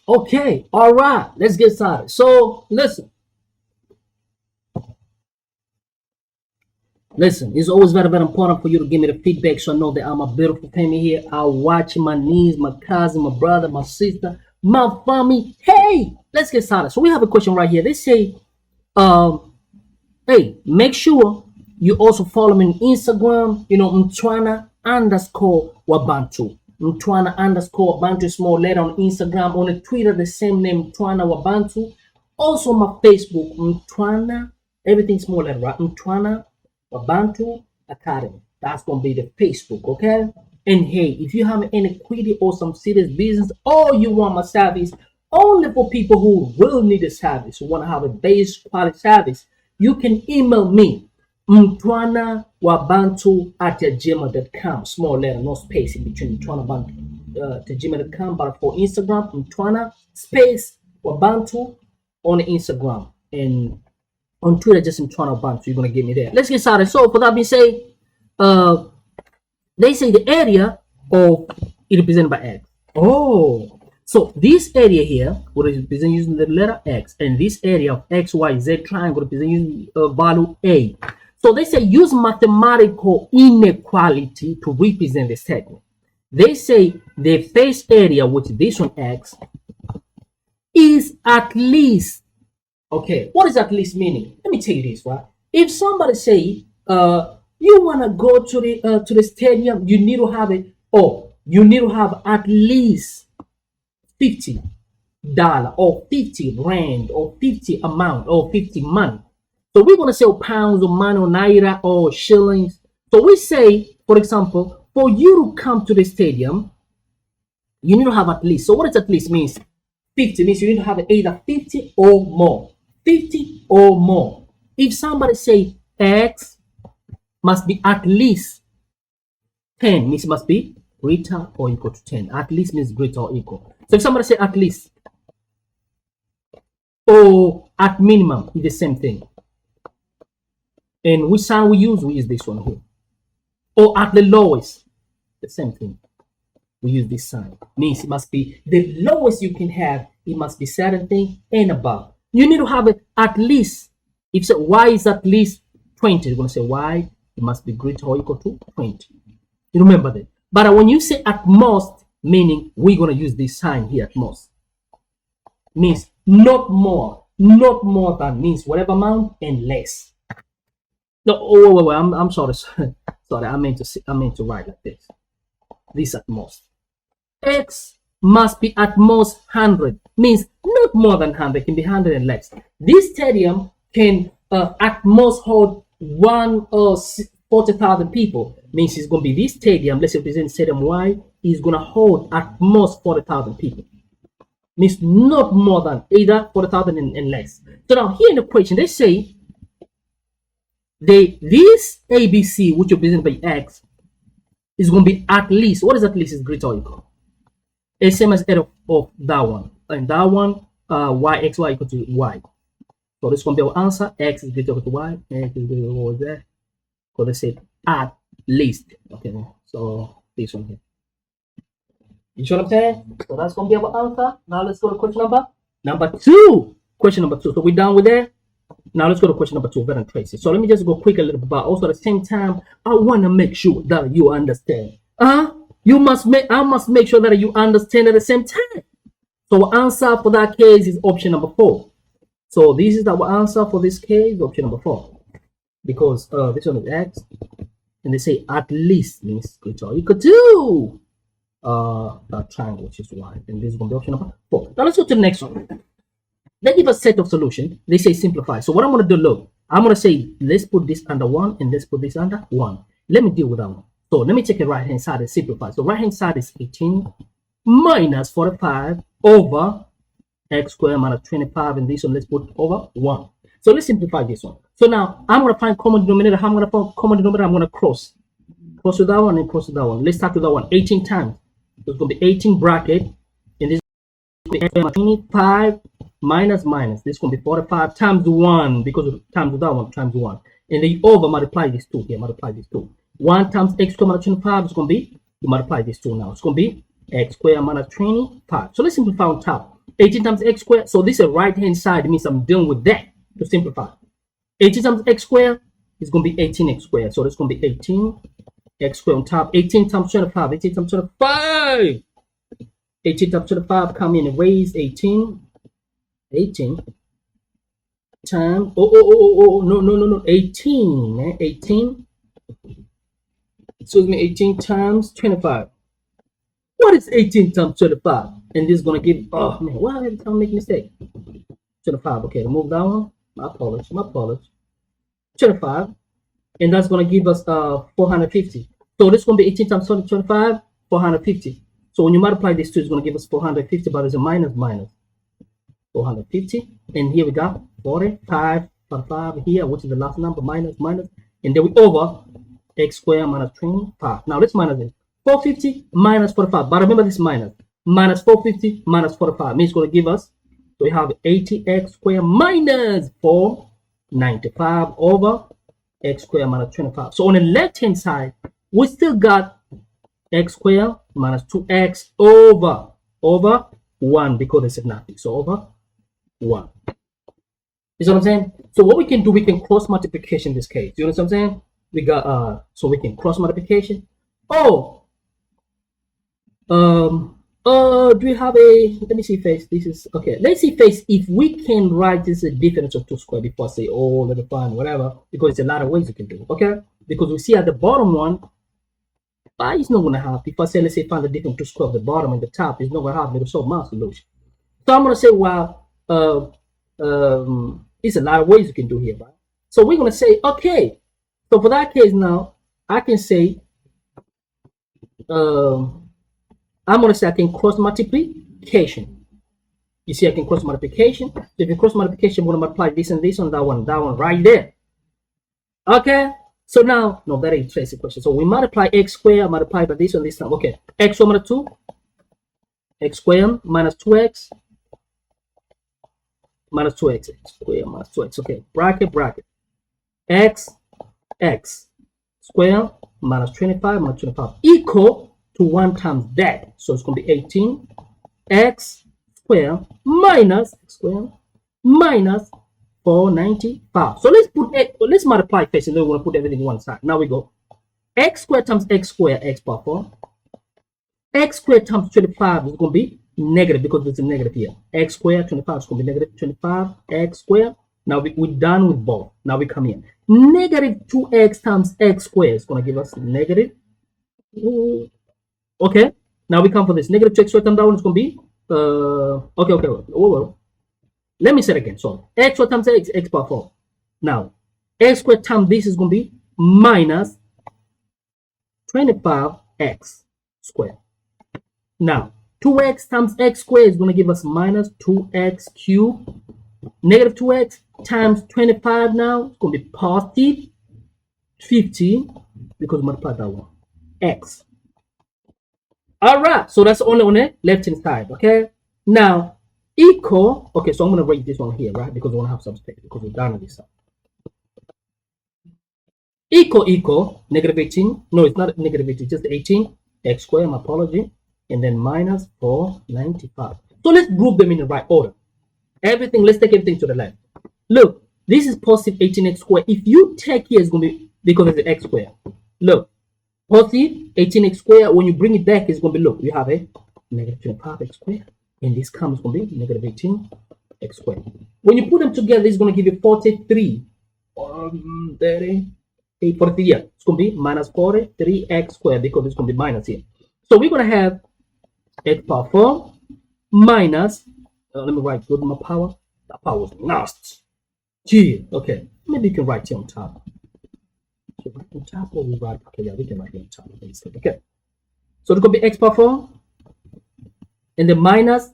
Okay, all right, let's get started. So listen, it's always very, very important for you to give me the feedback so I know that I'm a beautiful family here. I watch my niece, my cousin, my brother, my sister, my family. Hey, let's get started. So we have a question right here. They say, hey, make sure you also follow me on Instagram, Mtwana_Wabantu. Mtwana_Wabantu, small letter on Instagram. On the Twitter, the same name, Mtwana Wabantu. Also my Facebook, Mtwana, everything small letter, right? Mtwana Wabantu Academy. That's gonna be the Facebook, okay? And hey, if you have any query or some serious business, or you want my service only for people who will need a service, who want to have a base quality service, you can email me mtwanawabantu@gmail.com. Small letter, no space in between mtwanawabantu@gmail.com. But for Instagram, Mtwana space Wabantu on Instagram, and on Twitter, just Mtwana Wabantu. You're gonna get me there. Let's get started. So for that being said, they say the area of it represented by X. Oh, so this area here will represent using the letter X, and this area of X, Y, Z triangle represent using value A. So they say use mathematical inequality to represent the segment. They say the face area, which is this one X, is at least, okay, what is at least meaning? Let me tell you this, right? If somebody say, you want to go to the stadium, you need to have it, or you need to have at least $50 or 50 rand or 50 amount or 50 money. So we're going to say pounds or money or naira or shillings. So we say, for example, for you to come to the stadium, you need to have at least. So what does at least means? 50 means you need to have either 50 or more. 50 or more. If somebody say X must be at least 10, means it must be greater or equal to 10. At least means greater or equal. So if somebody say at least or at minimum, it's the same thing. And which sign we use this one here. Or at the lowest, the same thing. We use this sign. Means it must be the lowest you can have. It must be certain thing and above. You need to have it at least. If so, Y is at least 20, you're going to say Y, it must be greater or equal to 20. You remember that. But when you say at most, meaning we're going to use this sign here at most. Means not more than, means whatever amount and less. No, wait, I'm sorry. Sorry, I meant to write like this. This at most. X must be at most 100. Means not more than 100. Can be 100 and less. This stadium can at most hold 40,000 people. Means it's going to be this stadium. Let's represent stadium Y is going to hold at most 40,000 people. Means not more than either 40,000 and less. So now here in the question they say this ABC, which represented by X, is going to be at least. What is at least? Is greater or equal. It's same as that of that one. And that one, Y, X, Y equal to Y. So this is going to be our answer. X is greater or equal to Y. X is greater or equal to that. So they said at least. Okay, so this one here. You see what I'm saying? So that's going to be our answer. Now let's go to question number 2. Question number 2. So we're done with that. Now let's go to question number 2. Very interesting. So let me just go quick a little bit, but also at the same time, I want to make sure that you understand. I must make sure that you understand at the same time. So our answer for that case is option number 4. So this is our answer for this case, option number 4. Because this one is X, and they say at least means greater or equal to that triangle, which is Y. And this is going to be option number 4. Now let's go to the next one. They give a set of solution. They say simplify. So what I'm going to do, look, I'm going to say let's put this under 1 and let's put this under 1. Let me deal with that one. So let me take the right hand side and simplify. So right hand side is 18 minus 45 over X squared minus 25, and this one let's put over 1. So let's simplify this one. So now I'm going to find common denominator. How I'm going to find common denominator? I'm going to cross with that one and cross with that one. Let's start with that one. 18 times. So it's going to be 18 bracket, and this is going to be 25 minus. This is going to be 45 times 1 because of times with that one times 1, and then you over multiply these two here. Multiply these two. 1 times X squared minus 25 is going to be, you multiply these two now. It's going to be X squared minus 25. So let's simplify on top. 18 times x squared. So this is right hand side. It means I'm dealing with that to simplify. 18 times x squared is going to be 18x squared. So that's going to be 18x squared on top. 18 times 25. 18 times 25. 18 times 25. Come in and raise 18. 18 times. No. 18, man. 18. Excuse me. 18 times 25. What is 18 times 25? And this is going to give, oh man, why every time I make a mistake? 25, okay, remove that one. My apologies. 25. And that's going to give us 450. So this is going to be 18 times 25, 450. So when you multiply these two, it's going to give us 450, but it's a minus 450. And here we got 45 here, which is the last number, minus. And then we over x squared minus 25. Now let's minus it. 450 minus 45. But remember this minus. Minus 450 minus 45 means it's going to give us, so we have 80x squared minus 495 over x squared minus 25. So on the left hand side, we still got x squared minus 2x over 1 because it's nothing. So over 1. You see what I'm saying? So what we can do, we can cross multiplication in this case. You know what I'm saying? We got so we can cross multiplication. Do we have a, let me see face, this is, okay, let's see face, if we can write this a difference of 2 squared before I say, oh, let me find whatever, because it's a lot of ways you can do, okay? Because we see at the bottom one, it's not going to have, if I say, let's say, find the difference of 2 squared at the bottom and the top, it's not going to have, it'll solve my solution. So I'm going to say, well, it's a lot of ways you can do here, right? So we're going to say, okay, so for that case now, I can say, I'm going to say I can cross multiplication. You see, I can cross multiplication. So if you cross multiplication, I'm going to multiply this and this on that one right there. Okay. So now, no, that ain't trace equation. So we multiply x squared, multiply by this on this time. Okay. X over 2, x squared minus 2x minus 2x, x squared minus 2x. Okay. Bracket. X squared minus 25 minus 25 equal to 1 times that. So it's going to be 18x squared minus 495. So let's multiply first, and then we're going to put everything on one side. Now we go x squared times x squared, x power 4. X squared times 25 is going to be negative because there's a negative here. X squared 25 is going to be negative 25 x squared. Now we're done with both. Now we come here. Negative 2x times x squared is going to give us negative. Okay, now we come for this. Negative 2x squared times that one is going to be, okay. Let me say it again. So x squared times x power 4. Now, x squared times this is going to be minus 25x squared. Now, 2x times x squared is going to give us minus 2x cubed. Negative 2x times 25 now, it's going to be positive 15 because we multiply that one. X. All right, so that's only on the left hand side, okay? Now, equal, okay, so I'm going to write this one here, right? Because we want to have some space because we're down on this side. Equal, negative 18. No, it's not negative 18, just 18. X squared, my apology. And then minus 495. So let's group them in the right order. Everything, let's take everything to the left. Look, this is positive 18x squared. If you take here, it's going to be, because it's the x squared. Look. Positive 18x squared, when you bring it back, it's going to be, look, you have a negative 25x squared. And this comes going to be negative 18x squared. When you put them together, it's going to give you 43. 43, yeah. It's going to be minus 43x squared because it's going to be minus here. So we're going to have x power 4 minus, let me write good my power. That power is nasty. Gee, okay. Maybe you can write here on top. So right on top, or we write, okay, yeah, we can write here on top. Okay. So it's going to be x power 4 and then minus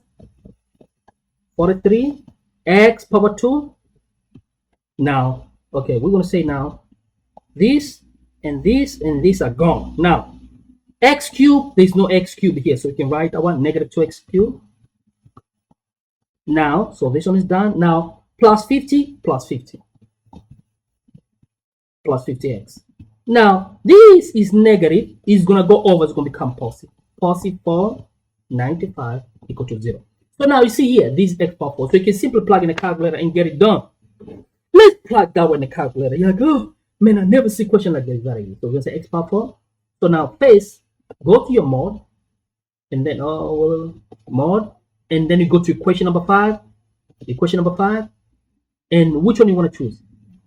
43 x power 2. Now, okay, we're going to say now this and this and this are gone. Now, x cubed, there's no x cubed here, so we can write that one negative 2x cubed. Now, so this one is done. Now, plus 50 plus 50 plus 50x. Now, this is negative, it's going to go over, it's going to become positive. Positive 495 equal to 0. So now you see here, this is x power 4. So you can simply plug in a calculator and get it done. Let's plug that one in the calculator. You're like, oh, man, I never see a question like this. Very easy. So we're going to say x power 4. So now first, go to your mod, and then mod, and then you go to equation number 5. Equation number 5. And which one you want to choose?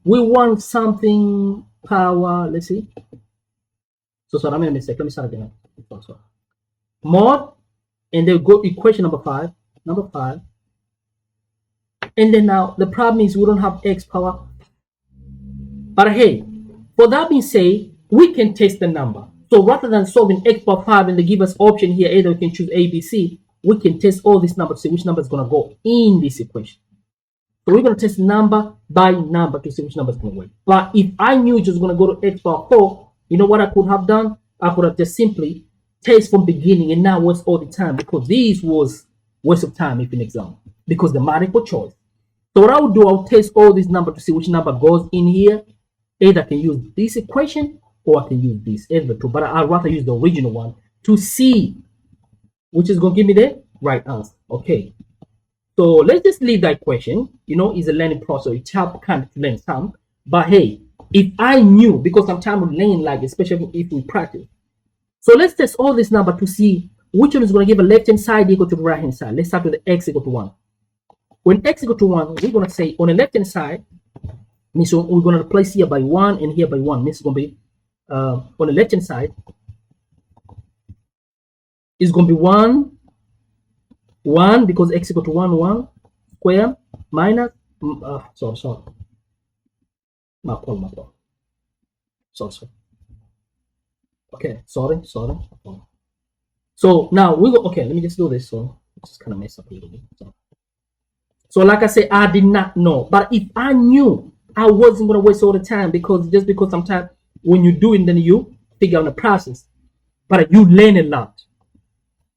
We want something power, let's see. So sorry, I made a mistake. Let me start again. So, mod, and then go equation number 5. Number 5. And then now the problem is we don't have x power. But hey, for that being said, we can test the number. So rather than solving x power 5 and they give us option here, either we can choose A, B, C, we can test all these numbers to see which number is going to go in this equation. So we're going to test number by number to see which number is going to work. But if I knew just going to go to x power 4, you know what I could have done? I could have just simply test from beginning and now waste all the time, because this was waste of time if an exam, because the multiple choice. So what I would do, I'll test all these numbers to see which number goes in here. Either I can use this equation or I can use this, either two, but I'd rather use the original one to see which is going to give me the right answer. Okay. So let's just leave that equation. You know, it's a learning process. It's help kind of learn some. But hey, if I knew, because sometimes we learn, like, especially if we practice. So let's test all this number to see which one is going to give a left-hand side equal to the right-hand side. Let's start with the x equal to 1. When x equal to 1, we're going to say on the left-hand side, means so we're going to replace here by 1 and here by 1. This is going to be, on the left-hand side, is going to be 1, because x equal to 1 square minus, sorry. My fault. Sorry. Okay, sorry. So now we go, okay, let me just do this. So just kind of mess up a little bit. So like I said, I did not know. But if I knew, I wasn't going to waste all the time, because sometimes when you do it, then you figure out the process. But you learn a lot.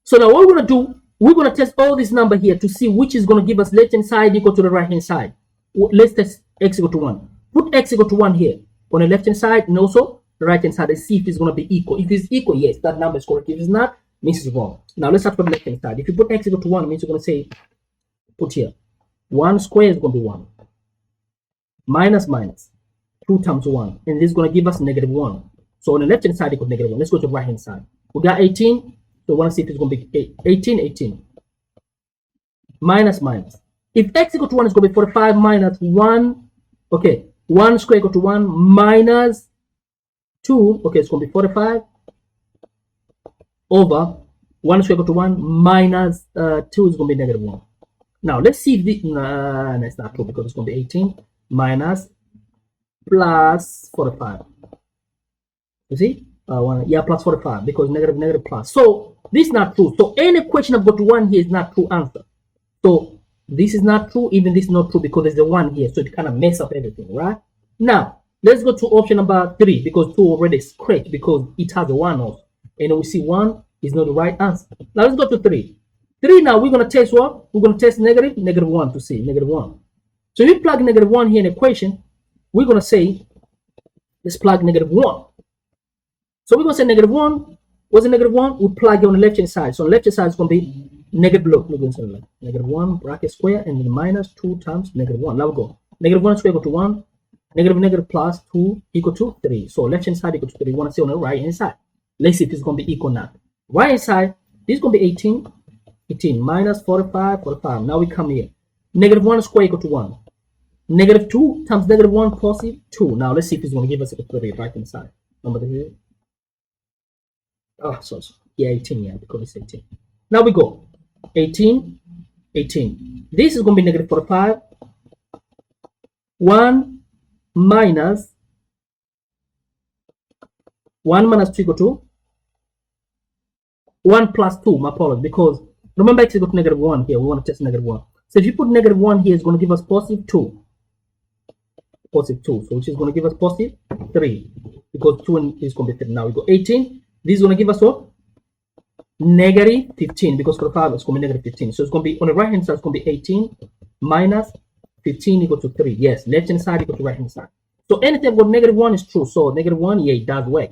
So now what we're going to do, we're going to test all this number here to see which is going to give us left-hand side equal to the right-hand side. Let's test x equal to 1. Put x equal to 1 here on the left-hand side and also the right-hand side and see if it's going to be equal. If it's equal, yes, that number is correct. If it's not, means it's wrong. Now let's start from the left-hand side. If you put x equal to 1, it means you're going to say, put here, 1 square is going to be 1. Minus, 2 times 1. And this is going to give us -1. So on the left-hand side, equal to -1. Let's go to the right-hand side. We got 18. So we want to see if it's going to be 18. Minus. If x equal to 1 is going to be 45 minus 1. Okay. 1 square equal to 1 minus 2. Okay, it's going to be 45 over 1 square equal to 1 minus 2 is going to be -1. Now, let's see if this, that's not true, because it's going to be 18 minus plus 45. You see? Plus 45, because negative plus. So, this is not true. So, any equation I've got to 1 here is not true answer. So, this is not true, even this is not true, because there's a 1 here. So, it kind of mess up everything, right? Now, let's go to option number 3, because 2 already is correct, because it has a 1 also. And we see 1 is not the right answer. Now, let's go to 3. 3 now, we're going to test what? We're going to test -1 to see, -1. So, if we plug -1 here in the equation, we're going to say, let's plug -1. So, we're going to say -1. What's the -1? We plug it on the left-hand side. So, on the left-hand side is going to be -1 bracket square and then minus 2 times -1. Now we go. -1 square equal to 1. Negative plus 2 equal to 3. So left-hand side equal to 3. We want to see on the right-hand side. Let's see if it's going to be equal or not. Right-hand side, this is going to be 18 minus 45. Now we come here. -1 square equal to 1. -2 times -1 positive 2. Now let's see if it's going to give us a 3 right-hand side. Number here. Oh, sorry. Yeah, 18. Yeah, because it's 18. Now we go. 18. This is going to be -45. 1 minus 2 equal to 1 plus 2. My apologies, because remember x equal to -1 here. We want to test -1. So if you put -1 here, it's going to give us +2. So which is going to give us +3, because 2 is going to be 3. Now we go 18. This is going to give us what? -15, because for 5 it's going to be -15. So it's going to be on the right hand side, it's going to be 18 minus 15 equal to 3. Yes, left hand side equal to right hand side. So anything with -1 is true. So -1, yeah, it does work.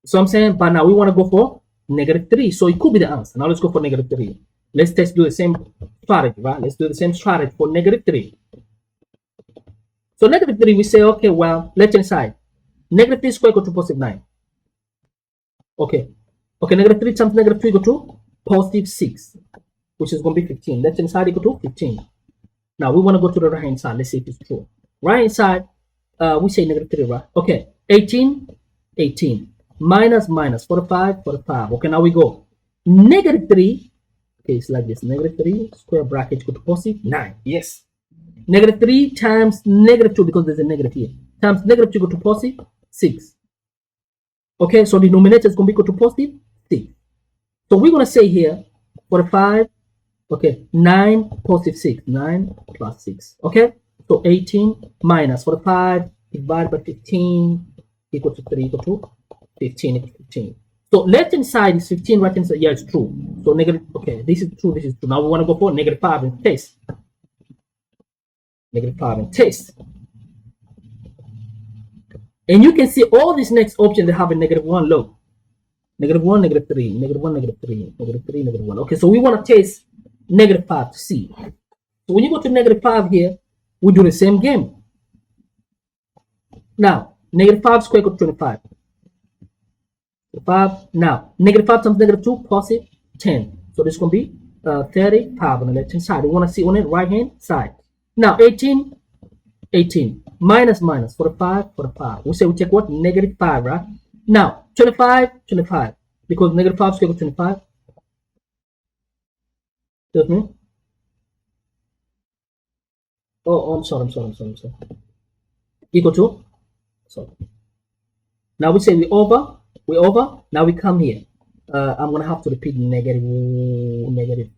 So I'm saying, but now we want to go for -3. So it could be the answer. Now let's go for -3. Let's just do the same strategy, right? Let's do the same strategy for -3. So -3, we say, okay, well, left-hand side, -3 square equal to +9. Okay, -3 times -2 equal to +6, which is going to be 15. Left-hand side equal to 15. Now we want to go to the right-hand side. Let's see if it's true. Right-hand side, we say -3, right? Okay, 18, 18. Minus, 45, 45. Okay, now we go. -3. Okay, it's like this. -3 square bracket equal to +9. Yes. -3 times -2, because there's a negative here, times -2 equal to +6. Okay, so the denominator is going to be equal to +6. So we're going to say here 45. Okay, 9 +6. 9 plus 6. Okay, so 18 minus 45 divided by 15 equal to 3 equal to 15 equal to 15. So left hand side is 15, right hand side, yeah, it's true. So negative, okay, this is true, this is true. Now we want to go for -5 and test. -5 and test. And you can see all these next options they have a -1 low. -1, -3, -1, -3, -3, -1. Okay, so we want to test -5 to see. So when you go to -5 here, we do the same game. Now, -5 square equal to 25. 5. Now, -5 times -2, +10. So this is going to be 35 on the left hand side. We want to see on the right hand side. Now, 18, 18. Minus, 45, 45. We say we take what? -5, right? Now, 25, 25. Because -5 square equal to 25. Excuse me. Oh, I'm sorry. Equal to, sorry. Now we say we over. Now we come here. I'm gonna have to repeat -3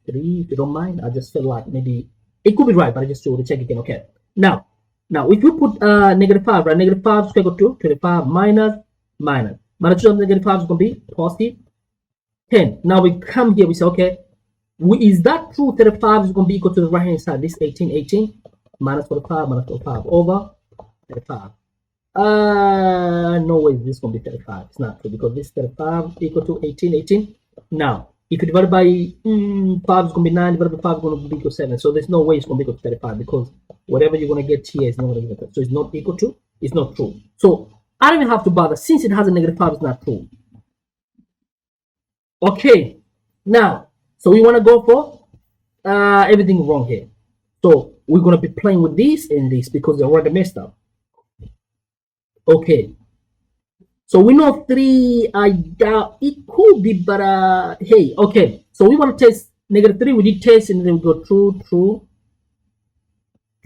if you don't mind. I just feel like maybe it could be right, but I just want to check again. Okay. Now if you put -5, right? -5 square equal to 25 minus 2 times -5 is gonna be +10. Now we come here. We say, okay, is that true? 35 is gonna be equal to the right hand side. This 18 minus 45 over 35. No way this is going to be 35. It's not true, because this 35 equal to 18. Now, if you divide by 5 is going to be 9, divided by 5 is going to be equal to 7. So there's no way it's going to be equal to 35, because whatever you're going to get here is not going to be equal to. So it's not equal to, it's not true. So I don't even have to bother. Since it has a -5, it's not true. Okay, now, so we want to go for everything wrong here. So we're going to be playing with this and this because they're already messed up. Okay, so we know 3, I doubt it could be, but hey, okay, so we want to test -3. We did test and then we go true.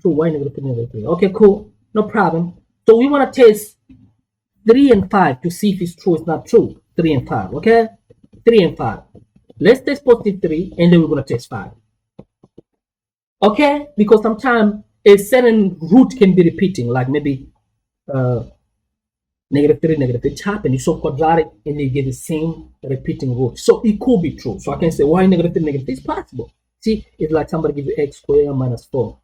Why -3? Okay, cool, no problem. So we want to test 3 and 5 to see if it's true. It's not true. 3 and 5. Okay, 3 and 5. Let's test +3 and then we're going to test 5. Okay, because sometimes a certain root can be repeating, like maybe -3, it's happened. You saw quadratic and you get the same repeating root. So it could be true. So I can say, why -3? It's possible. See, it's like somebody give you x squared minus 4.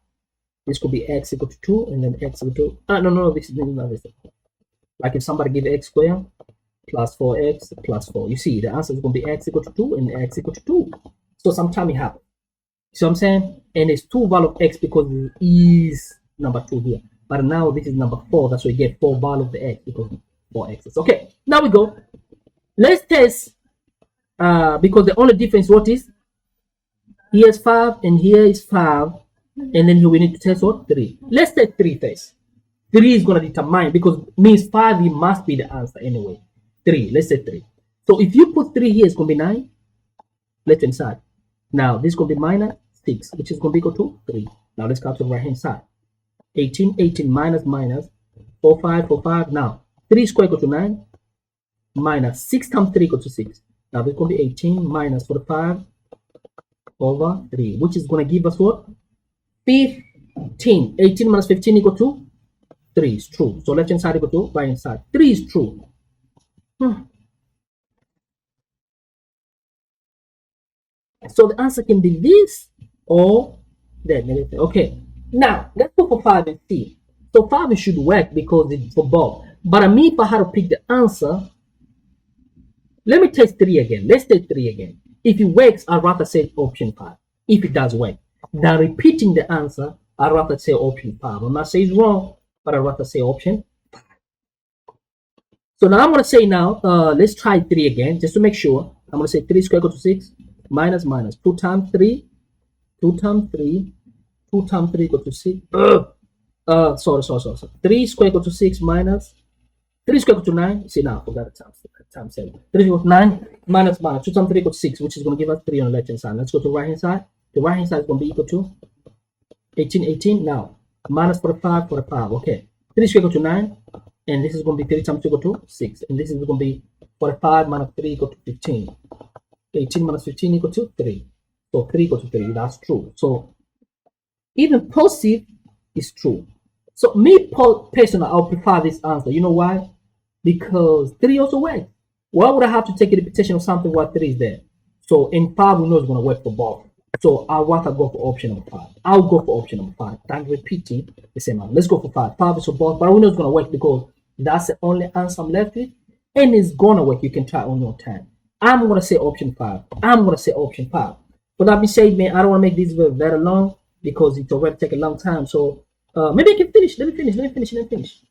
This could be x equal to 2 and then x equal to, no, this is not this. Like if somebody give x squared plus 4x plus 4. You see, the answer is going to be x equal to 2 and x equal to 2. So sometimes it happens. See what I'm saying? And it's 2 value of x because it is number 2 here. But now this is number 4. That's why you get 4 value of the x because 4 x's. Okay, now we go. Let's test because the only difference what is here is 5 and here is 5, and then here we need to test what? 3. Let's test 3 first. 3 is going to determine because it means 5 it must be the answer anyway. 3. Let's say 3. So if you put 3 here, it's going to be 9 left hand side. Now this is going to be -6, which is going to be equal to 3. Now let's go to the right hand side. 18 minus 4 5. Now 3 square equal to 9 minus 6 times 3 equal to 6. Now this is going to be 18 minus 45 over 3, which is going to give us what? 15. 18 minus 15 equal to 3 is true. So left hand side equal to right hand side. 3 is true. So the answer can be this or that. Okay, now let's go for 5 and see. So 5 should work because it's for both. But I mean, if I had to pick the answer, let me test 3 again. Let's test 3 again. If it works, I'd rather say option 5. If it does work. Than repeating the answer, I'd rather say option 5. I'm not saying it's wrong, but I'd rather say option 5. So now I'm going to say now, let's try 3 again, just to make sure. I'm going to say 3 squared equal to 6, minus, 2 times 3, 2 times 3, 2 times 3 equal to 6. Sorry. 3 squared equal to 6 minus 3 squared equal to 9. See now, I forgot the times 7. 3 equals 9 minus 2 times 3 equals 6, which is going to give us 3 on the left hand side. Let's go to the right hand side. The right hand side is going to be equal to 18. Now, minus 45. Okay. 3 squared equal to 9. And this is going to be 3 times 2 equal to 6. And this is going to be 45 minus 3 equal to 15. 18 minus 15 equal to 3. So 3 equal to 3. That's true. So even positive is true. So me personally, I'll prefer this answer. You know why? Because 3 also works. Why would I have to take a repetition of something while 3 is there? So in 5, we know it's going to work for both. So I'll rather go for option number 5. I'll go for option number 5. Than repeating the same answer. Let's go for 5. 5 is for both, but we know it's going to work because that's the only answer I'm left with. And it's going to work. You can try on your time. I'm going to say option 5. But that being said, man, I don't want to make this very, very long because it already take a long time. So maybe I can finish. Let me finish.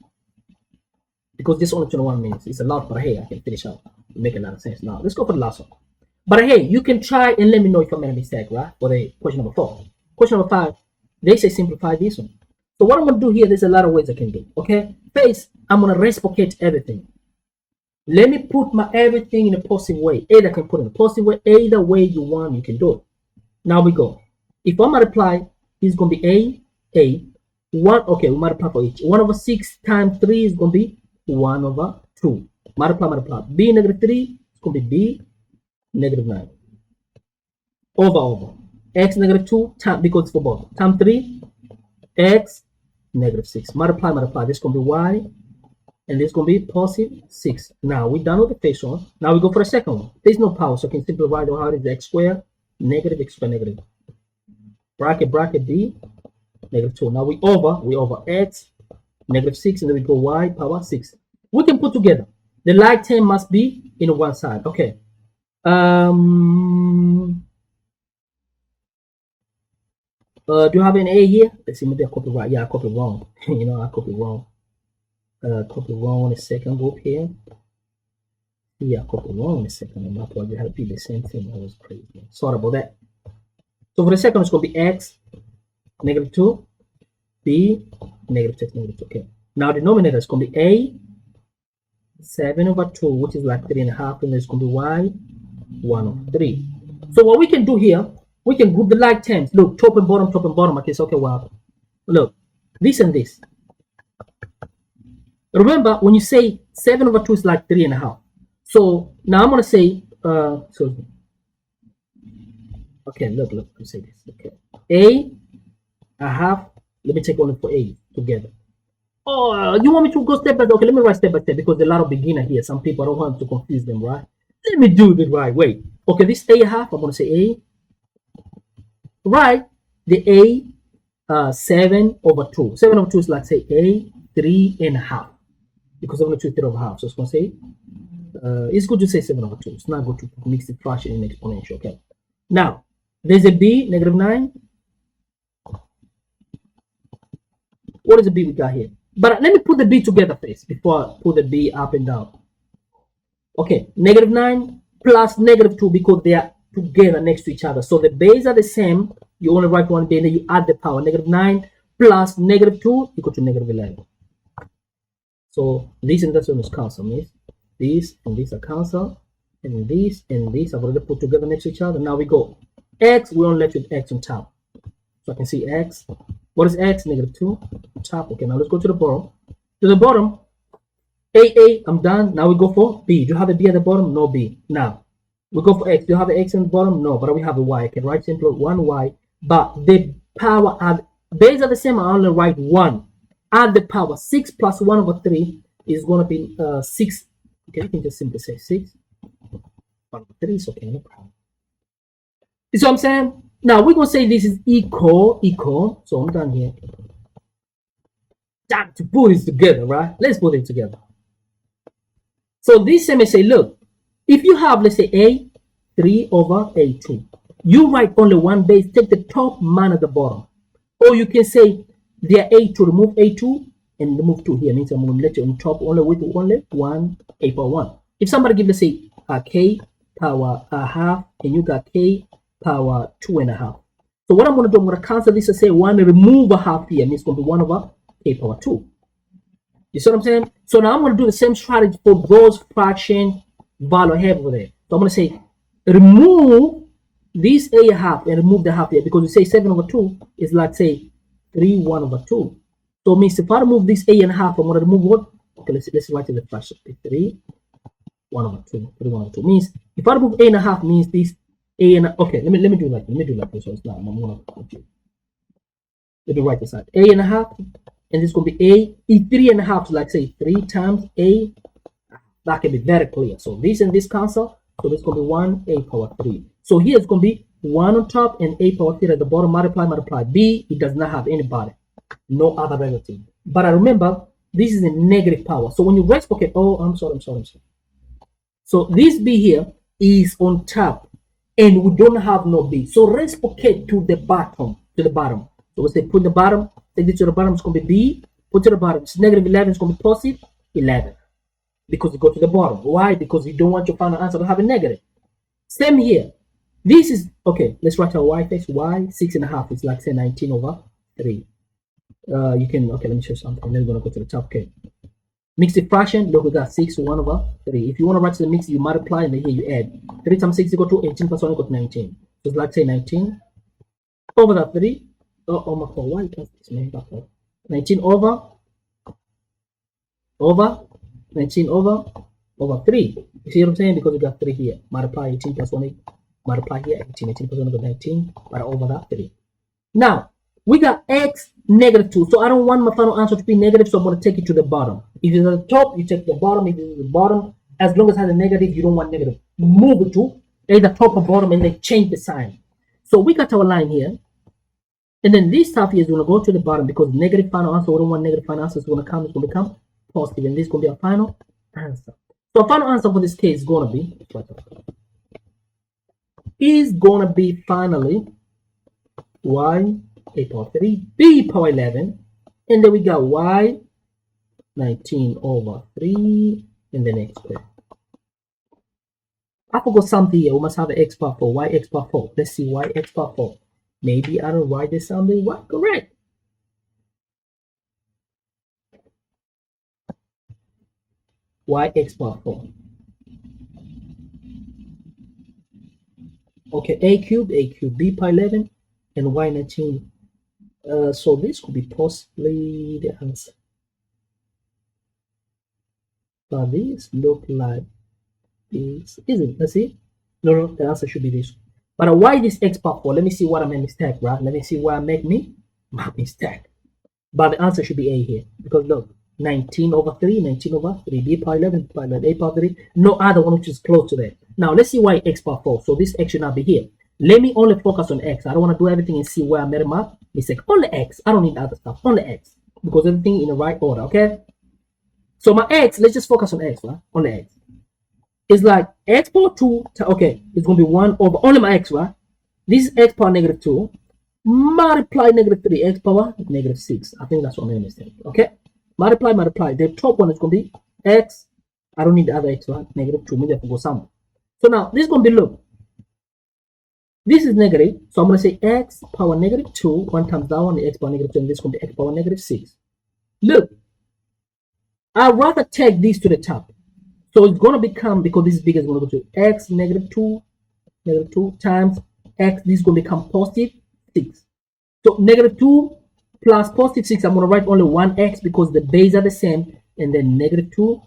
Because this only 21 minutes. It's a lot, but hey, I can finish up. Make a lot of sense. Now, let's go for the last one. But hey, you can try and let me know if I made a mistake, right? For the question number 4. Question number 5, they say simplify this one. So what I'm going to do here, there's a lot of ways I can do, okay? First, I'm going to reciprocate everything. Let me put my everything in a positive way. Either I can put it in a positive way, either way you want, you can do it. Now we go. If I multiply, it's going to be A. 1, okay, we multiply for each. 1 over 6 times 3 is going to be 1 over 2. Multiply. B negative 3 is going to be B negative 9. Over. X negative 2 time, because it's for both. Time 3, X negative 6. Multiply. This is going to be Y. And this is going to be positive 6. Now we're done with the first one. Now we go for the second one. There's no power, so I can simply write how it is x squared negative x squared negative. Bracket B negative 2. Now we over x negative 6, and then we go y power 6. We can put together. The like term must be in one side. Okay. Do you have an A here? Let's see, maybe I copied right. Yeah, I copied wrong. I copied wrong. Copy wrong in the second group here. Yeah, copy wrong in the second. I'm not going to repeat the same thing. That was crazy. Sorry about that. So for the second, it's going to be x negative 2, b negative 6 negative 2. Okay. Now the denominator is going to be a 7 over 2, which is like 3.5, and it's going to be y 1 over 3. So what we can do here, we can group the like terms. Look, top and bottom. Okay, so okay, well, look, this and this. Remember, when you say 7 over 2 is like 3.5. So now I'm going to say, okay, look, let me say this. Okay. I have, let me take only for A together. Oh, you want me to go step by step? Okay, let me write step by step because there's a lot of beginner here. Some people, I don't want to confuse them, right? Let me do it right way. Okay, this A half, I'm going to say A. Right, the A 7 over 2. 7 over 2 is like, say, A 3.5. Because 7 over 2 is 3 over half. So it's going to say, it's good to say 7 over 2. It's not good to mix the fraction in exponential, okay? Now, there's a B, negative 9. What is the B we got here? But let me put the B together first before I put the B up and down. Okay, negative 9 plus negative 2 because they are together next to each other. So the bases are the same. You only write one base and then you add the power. Negative 9 plus negative 2 equal to negative 11. So this and this one is cancelled. Means these and these are cancelled. And these and these I've already put together next to each other. Now we go. X, we only left with X on top. So I can see X. What is X? Negative 2 on top. Okay, now let's go to the bottom. To the bottom. A, I'm done. Now we go for B. Do you have a B at the bottom? No B. Now we go for X. Do you have an X on the bottom? No, but we have a Y. I can write simply 1Y. But the power add base are the same. I only write 1. Add the power. 6 plus 1 over 3 is going to be 6. Okay, you can just simply say 6. 1 over 3 is okay, no problem. You see what I'm saying? Now we're going to say this is equal. So I'm done here. Time to put it together, right? Let's put it together. So this may say, look, if you have, let's say, A 3 over A2. You write only one base, take the top minus the bottom. Or you can say there A2, remove A2 and remove 2 here. Means I'm going to let you on top only with only 1 A power 1. If somebody give, let's say, K power a half and you got K power 2.5. So what I'm going to do, I'm going to cancel this and say 1, remove a half here. Means it's going to be 1 over K power 2. You see what I'm saying? So now I'm going to do the same strategy for those fraction value I have over there. So I'm going to say remove this A half and remove the half here, because you say 7 over 2 is like, say, 3 1 over 2. So it means if I remove this A and a half, I'm going to remove what? Okay, let's write it the fraction. 3 1 over 2. 3 1 over 2 means if I remove A and a half means this A and a, okay, let me do like this. So it's not, I'm going to confuse. Let me write this out. A and a half, and this is going to be A. If 3 and a half, like say 3 times A, that can be very clear. So this and this cancel. So this is going to be 1 A power 3. So here it's going to be 1 on top and A power 3 at the bottom, multiply. B, it does not have anybody, no other relative. But I remember, this is a negative power. So when you reciprocate, oh, I'm sorry. So this B here is on top, and we don't have no B. So reciprocate to the bottom. So we say put the bottom, take this to the bottom, it's going to be B. Put to the bottom, it's negative 11, it's going to be positive 11. Because you go to the bottom. Why? Because you don't want your final answer to have a negative. Same here. This is, okay, let's write our y face. Y, 6.5 is like, say, 19 over 3. You can, okay, let me show you something. Then we're going to go to the top. Okay. Mixed fraction, look, we got 6, 1 over 3. If you want to write to the mix, you multiply, and then here you add. 3 times 6 equal to 18 plus 1 equal to 19. So it's like, say, 19 over that 3. Oh my God, why does this man back up? 19 over 19 over 3. You see what I'm saying? Because we got 3 here. Multiply 18 plus 1, multiply here 18 plus 1 equal to 19, but over that 3. Now, we got x negative 2. So I don't want my final answer to be negative, so I'm going to take it to the bottom. If it's at the top, you take the bottom. If it's at the bottom, as long as it has a negative, you don't want negative. Move it to either top or bottom, and then change the sign. So we got our line here. And then this stuff here is going to go to the bottom, because negative final answer, we don't want negative final answer. It's going to become positive, and this is going to be our final answer. So our final answer for this case is going to be finally y a power 3 b power 11, and then we got y 19 over 3 and then x squared. I forgot something here. We must have an x power 4, y x power 4. Let's see, y x power 4. Maybe I don't write this something. What? Correct. Y x power 4. Okay, a cubed, b power 11, and y 19. So this could be possibly the answer. But this look like this, isn't it? Let's see. No, the answer should be this. But why this x power 4? Let me see what I made mistake, right? Let me see where I make my mistake. But the answer should be A here, because look, 19 over 3, 19 over 3, b power 11, a power 3, no other one which is close to that. Now let's see why x power 4. So this x should not be here. Let me only focus on x. I don't want to do everything and see where I made my mistake. Only x. I don't need other stuff. Only x, because everything in the right order. Okay. So my x, let's just focus on x, right? Only x. It's like x power 2. Okay, it's gonna be 1 over only my x, right? This is x power negative 2 multiply negative 3 x power negative 6. I think that's what I made a mistake. Okay, multiply. The top one is gonna be x. I don't need the other x, right? Negative 2. Maybe I have to go somewhere. So now this is gonna be, look, this is negative, so I'm gonna say x power negative 2. 1 times that one, the x power negative 2, and this is gonna be x power negative 6. Look, I'd rather take these to the top. So it's gonna become, because this is bigger, it's gonna go to x negative 2 times x. This is gonna become positive 6. So negative 2 plus positive 6. I'm gonna write only one x because the base are the same, and then negative 2